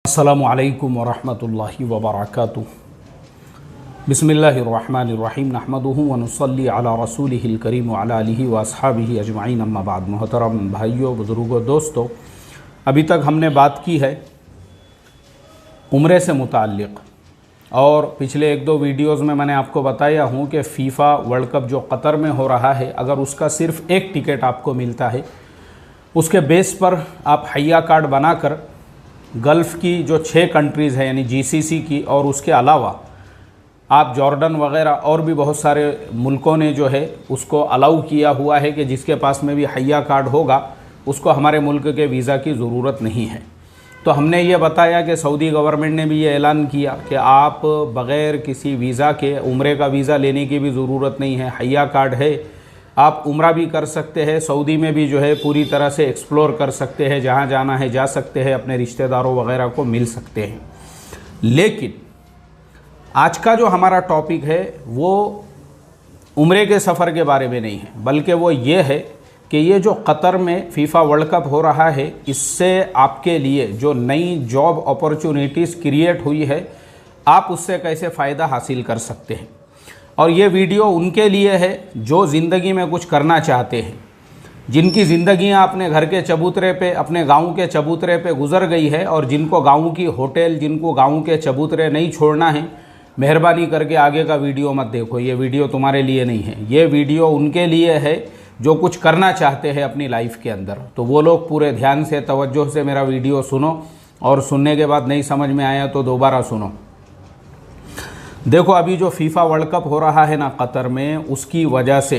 अस्सलामुअलैकुम वरहमतुल्लाहि वबरकातुहू। बिस्मिल्लाहिर्रहमानिर्रहीम नहमदुहु व नुसल्ली अला रसूलिहिल करीम व अला आलिहि व अस्हाबिहि अजमाइन अम्मा बाद। मोहतरम भाइयों, बुज़ुर्गों, दोस्तों, अभी तक हमने बात की है उम्रे से मुताल्लिक़, और पिछले एक दो वीडियोज़ में मैंने आपको बताया हूँ कि फ़ीफ़ा वर्ल्ड कप जो कतर में हो रहा है, अगर उसका सिर्फ़ एक टिकट आपको मिलता है, उसके बेस पर आप हय्या कार्ड बनाकर गल्फ़ की जो 6 कंट्रीज़ हैं यानी जीसीसी की, और उसके अलावा आप जॉर्डन वग़ैरह और भी बहुत सारे मुल्कों ने जो है उसको अलाउ किया हुआ है कि जिसके पास में भी हय्या कार्ड होगा उसको हमारे मुल्क के वीज़ा की ज़रूरत नहीं है। तो हमने ये बताया कि सऊदी गवर्नमेंट ने भी ये ऐलान किया कि आप बग़ैर किसी वीज़ा के उम्रे का वीज़ा लेने की भी ज़रूरत नहीं है, हय्या कार्ड है, आप उम्रा भी कर सकते हैं, सऊदी में भी जो है पूरी तरह से एक्सप्लोर कर सकते हैं, जहाँ जाना है जा सकते हैं, अपने रिश्तेदारों वग़ैरह को मिल सकते हैं। लेकिन आज का जो हमारा टॉपिक है वो उम्रे के सफ़र के बारे में नहीं है, बल्कि वो ये है कि ये जो कतर में फ़ीफ़ा वर्ल्ड कप हो रहा है, इससे आपके लिए जो नई जॉब अपॉर्चुनिटीज़ क्रिएट हुई है, आप उससे कैसे फ़ायदा हासिल कर सकते हैं। और ये वीडियो उनके लिए है जो ज़िंदगी में कुछ करना चाहते हैं, जिनकी ज़िंदगियाँ अपने घर के चबूतरे पे, अपने गांव के चबूतरे पे गुजर गई है, और जिनको गांव की होटल, जिनको गांव के चबूतरे नहीं छोड़ना है, मेहरबानी करके आगे का वीडियो मत देखो। ये वीडियो तुम्हारे लिए नहीं है, ये वीडियो उनके लिए है जो कुछ करना चाहते हैं अपनी लाइफ के अंदर। तो वो लोग पूरे ध्यान से, तवज्जो से मेरा वीडियो सुनो, और सुनने के बाद नहीं समझ में आया तो दोबारा सुनो। देखो, अभी जो फ़ीफ़ा वर्ल्ड कप हो रहा है ना कतर में, उसकी वजह से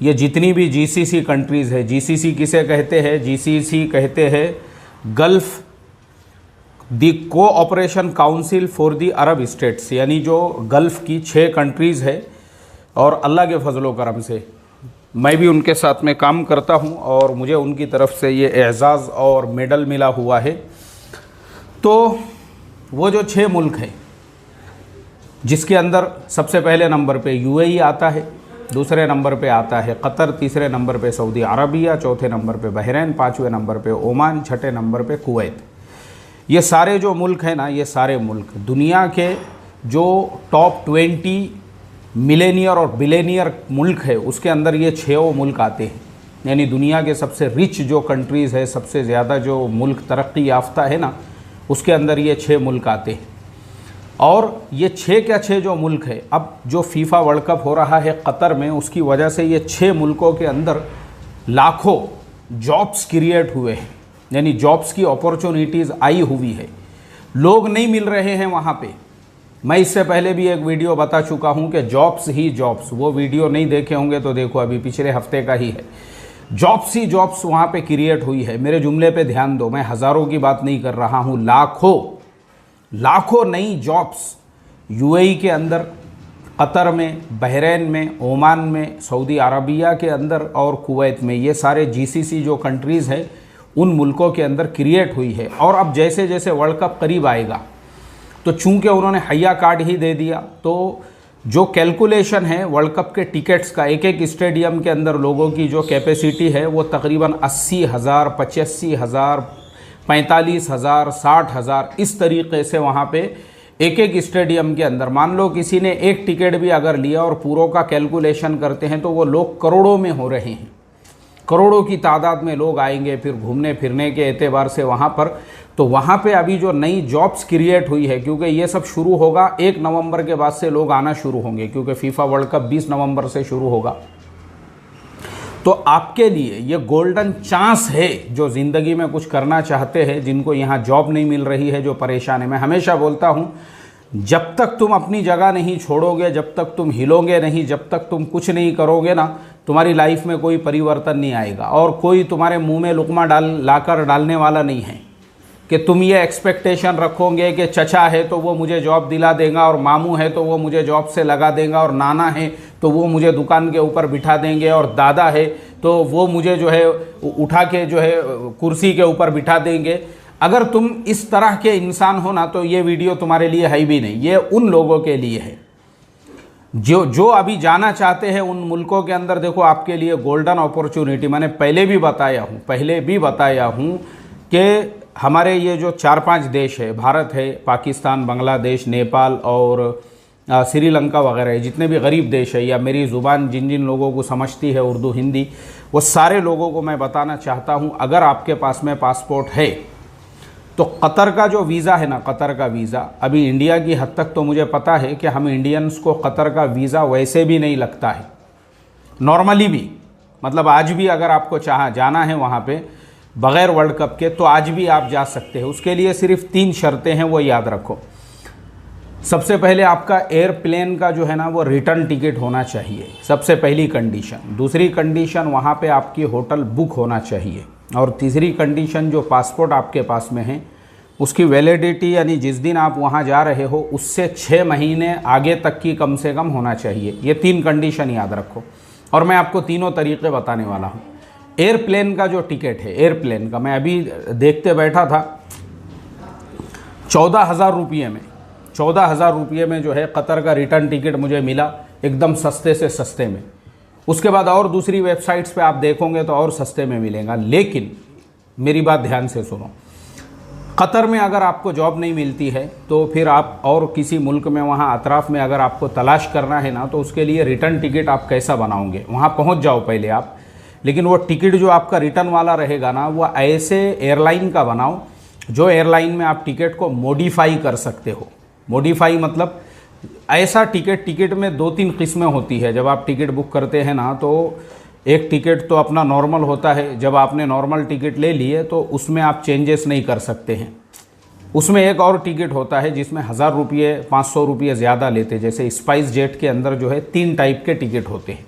ये जितनी भी जीसीसी कंट्रीज़ है, जीसीसी किसे कहते हैं? जीसीसी कहते हैं gulf the cooperation council for the Arab states, यानी जो गल्फ़ की 6 कंट्रीज़ है। और अल्लाह के फजलो करम से मैं भी उनके साथ में काम करता हूँ, और मुझे उनकी तरफ से ये एज़ाज़ और मेडल मिला हुआ है। तो वो जो 6 मुल्क हैं, जिसके अंदर सबसे पहले नंबर पे यूएई आता है, दूसरे नंबर पे आता है कतर, तीसरे नंबर पे सऊदी अरबिया, चौथे नंबर पे बहरीन, 5वें नंबर पे ओमान, छठे नंबर पे कुवैत। ये सारे जो मुल्क हैं ना, ये सारे मुल्क दुनिया के जो टॉप 20 मिलेनियर और बिलेनियर मुल्क है, उसके अंदर ये 6 मुल्क आते हैं। यानी दुनिया के सबसे रिच जो कंट्रीज़ है, सबसे ज़्यादा जो मुल्क तरक्की याफ्ता है ना, उसके अंदर ये 6 मुल्क आते हैं। और ये 6 जो मुल्क है, अब जो फ़ीफ़ा वर्ल्ड कप हो रहा है कतर में, उसकी वजह से ये 6 मुल्कों के अंदर लाखों जॉब्स क्रिएट हुए हैं, यानी जॉब्स की अपॉर्चुनिटीज़ आई हुई है। लोग नहीं मिल रहे हैं वहाँ पे। मैं इससे पहले भी एक वीडियो बता चुका हूँ कि जॉब्स ही जॉब्स, वो वीडियो नहीं देखे होंगे तो देखो, अभी पिछले हफ्ते का ही है। जॉब्स ही जॉब्स वहाँ पे क्रिएट हुई है। मेरे जुमले पे ध्यान दो, मैं हज़ारों की बात नहीं कर रहा हूँ, लाखों नई जॉब्स यूएई के अंदर, कतर में, बहरीन में, ओमान में, सऊदी अरबिया के अंदर और कुवैत में, ये सारे जीसीसी जो कंट्रीज़ हैं उन मुल्कों के अंदर क्रिएट हुई है। और अब जैसे जैसे वर्ल्ड कप करीब आएगा, तो चूंकि उन्होंने हय्या कार्ड ही दे दिया, तो जो कैलकुलेशन है वर्ल्ड कप के टिकट्स का, एक स्टेडियम के अंदर लोगों की जो कैपेसिटी है वो तकरीबन 80,000, 85,000, 45,000, 60,000, इस तरीके से वहाँ पे एक स्टेडियम के अंदर, मान लो किसी ने एक टिकट भी अगर लिया और पूरों का कैलकुलेशन करते हैं तो वो लोग करोड़ों में हो रहे हैं। करोड़ों की तादाद में लोग आएंगे फिर घूमने फिरने के एतबार से वहाँ पर। तो वहाँ पे अभी जो नई जॉब्स क्रिएट हुई है, क्योंकि ये सब शुरू होगा 1 नवंबर के बाद से लोग आना शुरू होंगे, क्योंकि फ़ीफ़ा वर्ल्ड कप 20 नवंबर से शुरू होगा। तो आपके लिए ये गोल्डन चांस है, जो ज़िंदगी में कुछ करना चाहते हैं, जिनको यहाँ जॉब नहीं मिल रही है, जो परेशान है। मैं हमेशा बोलता हूँ, जब तक तुम अपनी जगह नहीं छोड़ोगे, जब तक तुम हिलोगे नहीं, जब तक तुम कुछ नहीं करोगे ना, तुम्हारी लाइफ में कोई परिवर्तन नहीं आएगा। और कोई तुम्हारे मुंह में लुकमा लाकर डालने वाला नहीं है कि तुम ये एक्सपेक्टेशन रखोगे कि चचा है तो वो मुझे जॉब दिला देगा, और मामू है तो वो मुझे जॉब से लगा देगा, और नाना है तो वो मुझे दुकान के ऊपर बिठा देंगे, और दादा है तो वो मुझे जो है उठा के जो है कुर्सी के ऊपर बिठा देंगे। अगर तुम इस तरह के इंसान हो ना, तो ये वीडियो तुम्हारे लिए है भी नहीं। ये उन लोगों के लिए है जो अभी जाना चाहते हैं उन मुल्कों के अंदर। देखो, आपके लिए गोल्डन अपॉर्चुनिटी, मैंने पहले भी बताया हूँ कि हमारे ये जो 4-5 देश है, भारत है, पाकिस्तान, बांग्लादेश, नेपाल और श्रीलंका वगैरह, जितने भी गरीब देश है, या मेरी ज़ुबान जिन जिन लोगों को समझती है उर्दू हिंदी, वो सारे लोगों को मैं बताना चाहता हूँ, अगर आपके पास में पासपोर्ट है तो कतर का जो वीज़ा है ना, कतर का वीज़ा, अभी इंडिया की हद तक तो मुझे पता है कि हम इंडियंस को कतर का वीज़ा वैसे भी नहीं लगता है, नॉर्मली भी। मतलब आज भी अगर आपको जाना है वहाँ पे बग़ैर वर्ल्ड कप के, तो आज भी आप जा सकते हैं। उसके लिए सिर्फ 3 शर्तें हैं, वो याद रखो। सबसे पहले आपका एयरप्लेन का जो है ना वो रिटर्न टिकट होना चाहिए, सबसे पहली कंडीशन। दूसरी कंडीशन, वहाँ पे आपकी होटल बुक होना चाहिए। और तीसरी कंडीशन, जो पासपोर्ट आपके पास में है उसकी वैलिडिटी, यानी जिस दिन आप वहाँ जा रहे हो उससे 6 महीने आगे तक की कम से कम होना चाहिए। ये 3 कंडीशन याद रखो, और मैं आपको तीनों तरीक़े बताने वाला हूँ। एयरप्लेन का जो टिकट है, एयरप्लेन का, मैं अभी देखते बैठा था, 14,000 रुपये में, 14,000 रुपये में जो है कतर का रिटर्न टिकट मुझे मिला, एकदम सस्ते से सस्ते में। उसके बाद और दूसरी वेबसाइट्स पे आप देखोगे तो और सस्ते में मिलेगा। लेकिन मेरी बात ध्यान से सुनो, कतर में अगर आपको जॉब नहीं मिलती है तो फिर आप और किसी मुल्क में, वहाँ अतराफ़ में अगर आपको तलाश करना है ना, तो उसके लिए रिटर्न टिकट आप कैसा बनाओगे? वहाँ पहुँच जाओ पहले आप, लेकिन वो टिकट जो आपका रिटर्न वाला रहेगा ना, वो ऐसे एयरलाइन का बनाओ जो एयरलाइन में आप टिकट को मॉडिफाई कर सकते हो। मॉडिफाई मतलब ऐसा टिकट में 2-3 किस्में होती है। जब आप टिकट बुक करते हैं ना, तो एक टिकट तो अपना नॉर्मल होता है, जब आपने नॉर्मल टिकट ले लिए तो उसमें आप चेंजेस नहीं कर सकते हैं। उसमें एक और टिकट होता है जिसमें 1000 रुपये 500 रुपये ज़्यादा लेते, जैसे स्पाइस जेट के अंदर जो है 3 टाइप के टिकट होते हैं।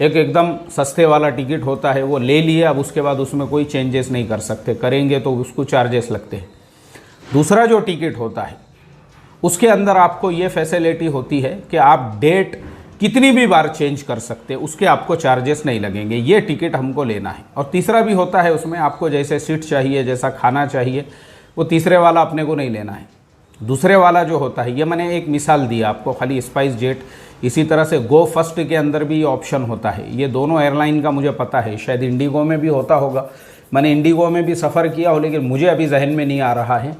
एक एकदम सस्ते वाला टिकट होता है, वो ले लिए, अब उसके बाद उसमें कोई चेंजेस नहीं कर सकते, करेंगे तो उसको चार्जेस लगते हैं। दूसरा जो टिकट होता है उसके अंदर आपको ये फैसिलिटी होती है कि आप डेट कितनी भी बार चेंज कर सकते हैं, उसके आपको चार्जेस नहीं लगेंगे। ये टिकट हमको लेना है। और तीसरा भी होता है, उसमें आपको जैसे सीट चाहिए, जैसा खाना चाहिए, वो तीसरे वाला अपने को नहीं लेना है। दूसरे वाला जो होता है, ये मैंने एक मिसाल दिया आपको खाली स्पाइस जेट, इसी तरह से गो फर्स्ट के अंदर भी ये ऑप्शन होता है। ये दोनों एयरलाइन का मुझे पता है, शायद इंडिगो में भी होता होगा, मैंने इंडिगो में भी सफ़र किया हो, लेकिन मुझे अभी जहन में नहीं आ रहा है।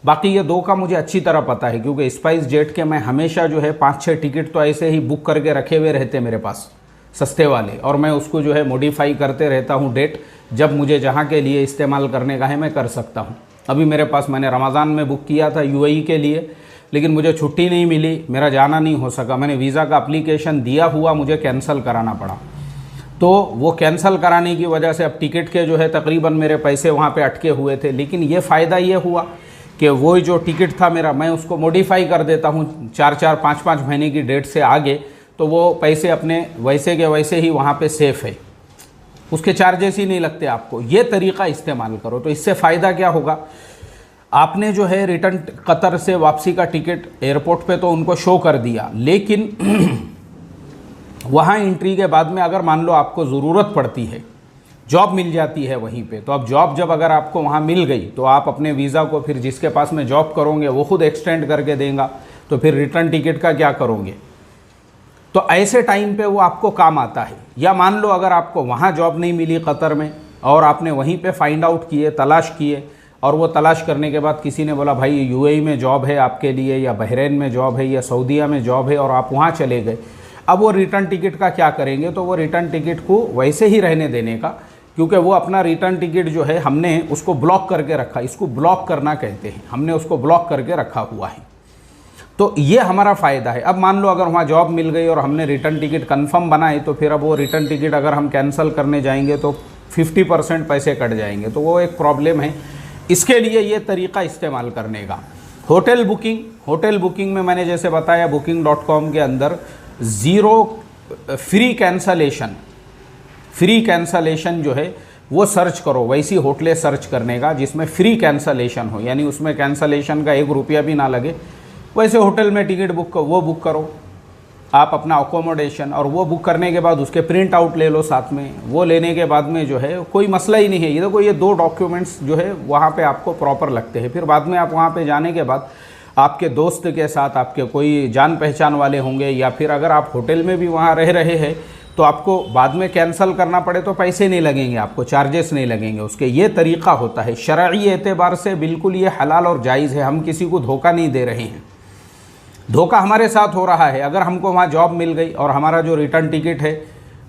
बाकी ये 2 का मुझे अच्छी तरह पता है, क्योंकि स्पाइस जेट के मैं हमेशा जो है 5-6 टिकट तो ऐसे ही बुक करके रखे हुए रहते मेरे पास, सस्ते वाले, और मैं उसको जो है मॉडिफाई करते रहता हूँ। डेट जब मुझे जहाँ के लिए इस्तेमाल करने का है मैं कर सकता हूँ। अभी मेरे पास, मैंने रमज़ान में बुक किया था UAE के लिए, लेकिन मुझे छुट्टी नहीं मिली, मेरा जाना नहीं हो सका। मैंने वीज़ा का एप्लीकेशन दिया हुआ, मुझे कैंसिल कराना पड़ा। तो वो कैंसिल कराने की वजह से अब टिकट के जो है तकरीबन मेरे पैसे वहाँ पे अटके हुए थे। लेकिन ये फ़ायदा ये हुआ कि वो जो टिकट था मेरा, मैं उसको मॉडिफाई कर देता हूँ 4-4, 5-5 महीने की डेट से आगे, तो वो पैसे अपने वैसे के वैसे ही वहाँ पे सेफ़ है, उसके चार्जेस ही नहीं लगते आपको। ये तरीक़ा इस्तेमाल करो। तो इससे फ़ायदा क्या होगा, आपने जो है रिटर्न कतर से वापसी का टिकट एयरपोर्ट पे तो उनको शो कर दिया, लेकिन वहाँ एंट्री के बाद में अगर मान लो आपको ज़रूरत पड़ती है, जॉब मिल जाती है वहीं पे, तो अब जॉब जब अगर आपको वहाँ मिल गई तो आप अपने वीज़ा को फिर जिसके पास में जॉब करोगे वो खुद एक्सटेंड करके देगा, तो फिर रिटर्न टिकट का क्या करोगे? तो ऐसे टाइम पे वो आपको काम आता है। या मान लो अगर आपको वहाँ जॉब नहीं मिली कतर में, और आपने वहीं पे फाइंड आउट किए, तलाश किए, और वो तलाश करने के बाद किसी ने बोला भाई UAE में जॉब है आपके लिए, या बहरीन में जॉब है, या सऊदीया में जॉब है, और आप वहाँ चले गए। अब वो रिटर्न टिकट का क्या करेंगे? तो वो रिटर्न टिकट को वैसे ही रहने देने का, क्योंकि वो अपना रिटर्न टिकट जो है हमने उसको ब्लॉक करके रखा, इसको ब्लॉक करना कहते हैं, हमने उसको ब्लॉक करके रखा हुआ है। तो ये हमारा फ़ायदा है। अब मान लो अगर वहाँ जॉब मिल गई और हमने रिटर्न टिकट कंफर्म बनाए, तो फिर अब वो रिटर्न टिकट अगर हम कैंसिल करने जाएंगे तो 50% पैसे कट जाएंगे, तो वो एक प्रॉब्लम है। इसके लिए ये तरीक़ा इस्तेमाल करने का। होटल बुकिंग में मैंने जैसे बताया, booking.com के अंदर फ्री कैंसलेशन जो है वो सर्च करो, वैसी होटलें सर्च करने का जिसमें फ्री कैंसलेशन हो, यानी उसमें कैंसलेशन का 1 रुपया भी ना लगे। वैसे होटल में टिकट बुक करो आप अपना अकोमोडेशन, और वो बुक करने के बाद उसके प्रिंट आउट ले लो साथ में। वो लेने के बाद में जो है कोई मसला ही नहीं है। ये देखो, ये 2 डॉक्यूमेंट्स जो है वहाँ पे आपको प्रॉपर लगते हैं। फिर बाद में आप वहाँ पे जाने के बाद आपके दोस्त के साथ, आपके कोई जान पहचान वाले होंगे, या फिर अगर आप होटल में भी वहाँ रह रहे हैं तो आपको बाद में कैंसिल करना पड़े तो पैसे नहीं लगेंगे, आपको चार्जेस नहीं लगेंगे उसके। ये तरीक़ा होता है शरई एतबार से, बिल्कुल ये हलाल और जायज़ है। हम किसी को धोखा नहीं दे रहे हैं, धोखा हमारे साथ हो रहा है। अगर हमको वहाँ जॉब मिल गई और हमारा जो रिटर्न टिकट है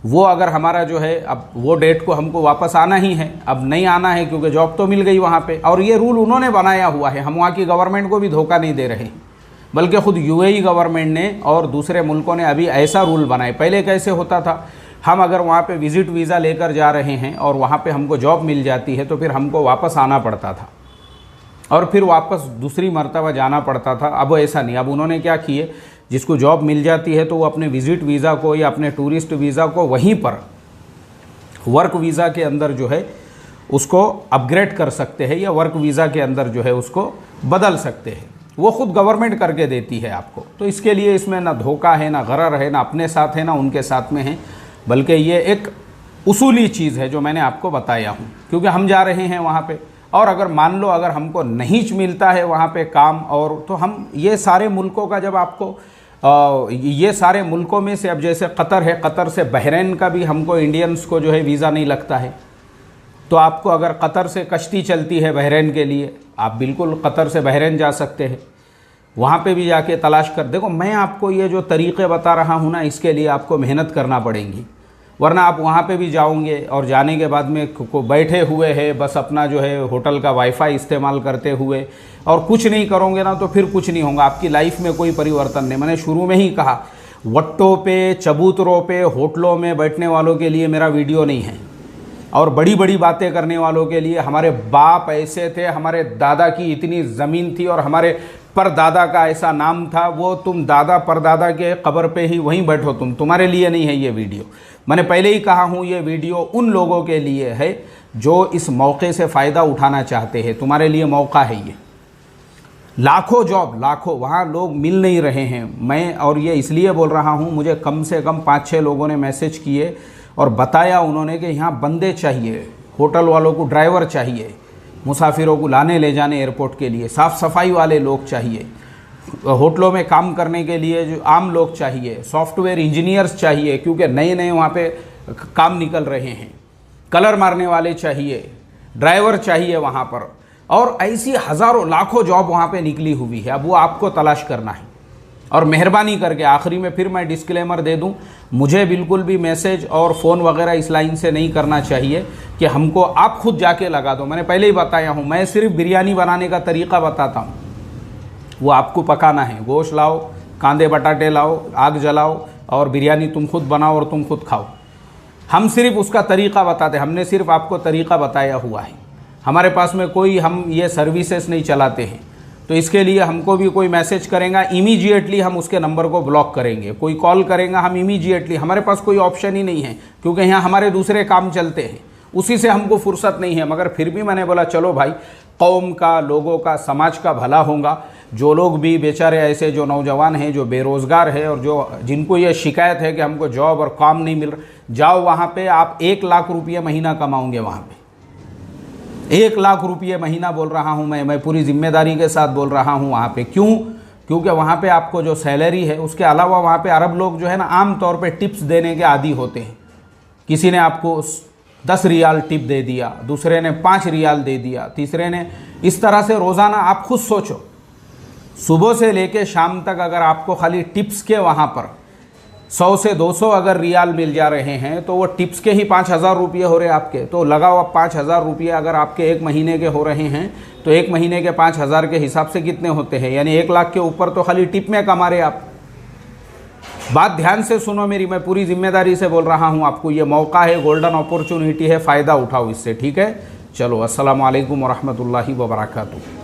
वो अगर हमारा जो है अब वो डेट को हमको वापस आना ही है, अब नहीं आना है क्योंकि जॉब तो मिल गई वहाँ पे, और ये रूल उन्होंने बनाया हुआ है। हम वहाँ की गवर्नमेंट को भी धोखा नहीं दे रहे हैं, बल्कि ख़ुद यूएई गवर्नमेंट ने और दूसरे मुल्कों ने अभी ऐसा रूल बनाए। पहले कैसे होता था, हम अगर वहाँ पे विज़िट वीज़ा लेकर जा रहे हैं और वहाँ पे हमको जॉब मिल जाती है तो फिर हमको वापस आना पड़ता था और फिर वापस दूसरी मर्तबा जाना पड़ता था। अब ऐसा नहीं, अब उन्होंने क्या किए, जिसको जॉब मिल जाती है तो वो अपने विज़िट वीज़ा को या अपने टूरिस्ट वीज़ा को वहीं पर वर्क वीज़ा के अंदर जो है उसको अपग्रेड कर सकते हैं या वर्क वीज़ा के अंदर जो है उसको बदल सकते हैं। वो ख़ुद गवर्नमेंट करके देती है आपको। तो इसके लिए इसमें ना धोखा है, ना गरर है, ना अपने साथ है, ना उनके साथ में है, बल्कि ये एक उसूली चीज़ है जो मैंने आपको बताया हूँ। क्योंकि हम जा रहे हैं वहाँ पे, और अगर मान लो अगर हमको नहीं मिलता है वहाँ पे काम, और तो हम ये सारे मुल्कों का जब आपको ये सारे मुल्कों में से, अब जैसे कतर है, कतर से बहरीन का भी हमको इंडियंस को जो है वीज़ा नहीं लगता है, तो आपको अगर कतर से कश्ती चलती है बहरीन के लिए, आप बिल्कुल कतर से बहरीन जा सकते हैं, वहाँ पे भी जाके तलाश कर। देखो मैं आपको ये जो तरीक़े बता रहा हूँ ना, इसके लिए आपको मेहनत करना पड़ेगी, वरना आप वहाँ पे भी जाओगे और जाने के बाद में को बैठे हुए है बस अपना जो है होटल का वाईफाई इस्तेमाल करते हुए और कुछ नहीं करोगे ना, तो फिर कुछ नहीं होगा, आपकी लाइफ में कोई परिवर्तन नहीं। मैंने शुरू में ही कहा, वट्टों पे, चबूतरों पे, होटलों में बैठने वालों के लिए मेरा वीडियो नहीं है, और बड़ी बड़ी बातें करने वालों के लिए। हमारे बाप ऐसे थे, हमारे दादा की इतनी ज़मीन थी और हमारे परदादा का ऐसा नाम था, वो तुम दादा परदादा के कब्र पे ही वहीं बैठो, तुम्हारे लिए नहीं है ये वीडियो। मैंने पहले ही कहा हूँ, ये वीडियो उन लोगों के लिए है जो इस मौके से फ़ायदा उठाना चाहते हैं। तुम्हारे लिए मौका है ये। लाखों जॉब, लाखों, वहाँ लोग मिल नहीं रहे हैं। मैं और ये इसलिए बोल रहा हूँ, मुझे कम से कम 5-6 लोगों ने मैसेज किए और बताया उन्होंने कि यहाँ बंदे चाहिए, होटल वालों को ड्राइवर चाहिए, मुसाफिरों को लाने ले जाने एयरपोर्ट के लिए साफ़ सफाई वाले लोग चाहिए, होटलों में काम करने के लिए जो आम लोग चाहिए, सॉफ्टवेयर इंजीनियर्स चाहिए क्योंकि नए नए वहाँ पे काम निकल रहे हैं, कलर मारने वाले चाहिए, ड्राइवर चाहिए वहाँ पर, और ऐसी हज़ारों लाखों जॉब वहाँ पे निकली हुई है। अब वो आपको तलाश करना है। और मेहरबानी करके आखिरी में फिर मैं डिस्क्लेमर दे दूं, मुझे बिल्कुल भी मैसेज और फ़ोन वगैरह इस लाइन से नहीं करना चाहिए कि हमको आप खुद जाके लगा दो। मैंने पहले ही बताया हूं, मैं सिर्फ बिरयानी बनाने का तरीक़ा बताता हूं, वो आपको पकाना है। गोश्त लाओ, कांदे बटाटे लाओ, आग जलाओ और बिरयानी तुम खुद बनाओ और तुम खुद खाओ। हम सिर्फ उसका तरीक़ा बताते, हमने सिर्फ आपको तरीक़ा बताया हुआ है। हमारे पास में कोई हम ये सर्विसेज नहीं चलाते हैं। तो इसके लिए हमको भी कोई मैसेज करेगा, इमीडिएटली हम उसके नंबर को ब्लॉक करेंगे। कोई कॉल करेगा, हम इमीडिएटली, हमारे पास कोई ऑप्शन ही नहीं है क्योंकि यहाँ हमारे दूसरे काम चलते हैं, उसी से हमको फुर्सत नहीं है। मगर फिर भी मैंने बोला चलो भाई, कौम का, लोगों का, समाज का भला होगा। जो लोग भी बेचारे ऐसे जो नौजवान हैं, जो बेरोज़गार है और जो जिनको ये शिकायत है कि हमको जॉब और काम नहीं मिल रहा, जाओ वहाँ पर, आप 1 लाख रुपये महीना कमाओगे वहाँ पर। 1 लाख रुपये महीना बोल रहा हूँ मैं पूरी ज़िम्मेदारी के साथ बोल रहा हूँ वहाँ पे। क्यों? क्योंकि वहाँ पे आपको जो सैलरी है उसके अलावा वहाँ पे अरब लोग जो है ना आम तौर पे टिप्स देने के आदी होते हैं। किसी ने आपको 10 रियाल टिप दे दिया, दूसरे ने 5 रियाल दे दिया, तीसरे ने, इस तरह से रोज़ाना। आप खुद सोचो, सुबह से लेके शाम तक अगर आपको खाली टिप्स के वहाँ पर 100 से 200 अगर रियाल मिल जा रहे हैं तो वो टिप्स के ही 5000 रुपये हो रहे हैं आपके। तो लगाओ अब 5000 रुपये अगर आपके 1 महीने के हो रहे हैं तो 1 महीने के 5000 के हिसाब से कितने होते हैं, यानी 1 लाख के ऊपर तो खाली टिप में कमा रहे आप। बात ध्यान से सुनो मेरी, मैं पूरी जिम्मेदारी से बोल रहा हूँ आपको। ये मौका है, गोल्डन अपॉर्चुनिटी है, फ़ायदा उठाओ इससे, ठीक है। चलो, अस्सलामु अलैकुम वरहमतुल्लाहि वबरकातुहू।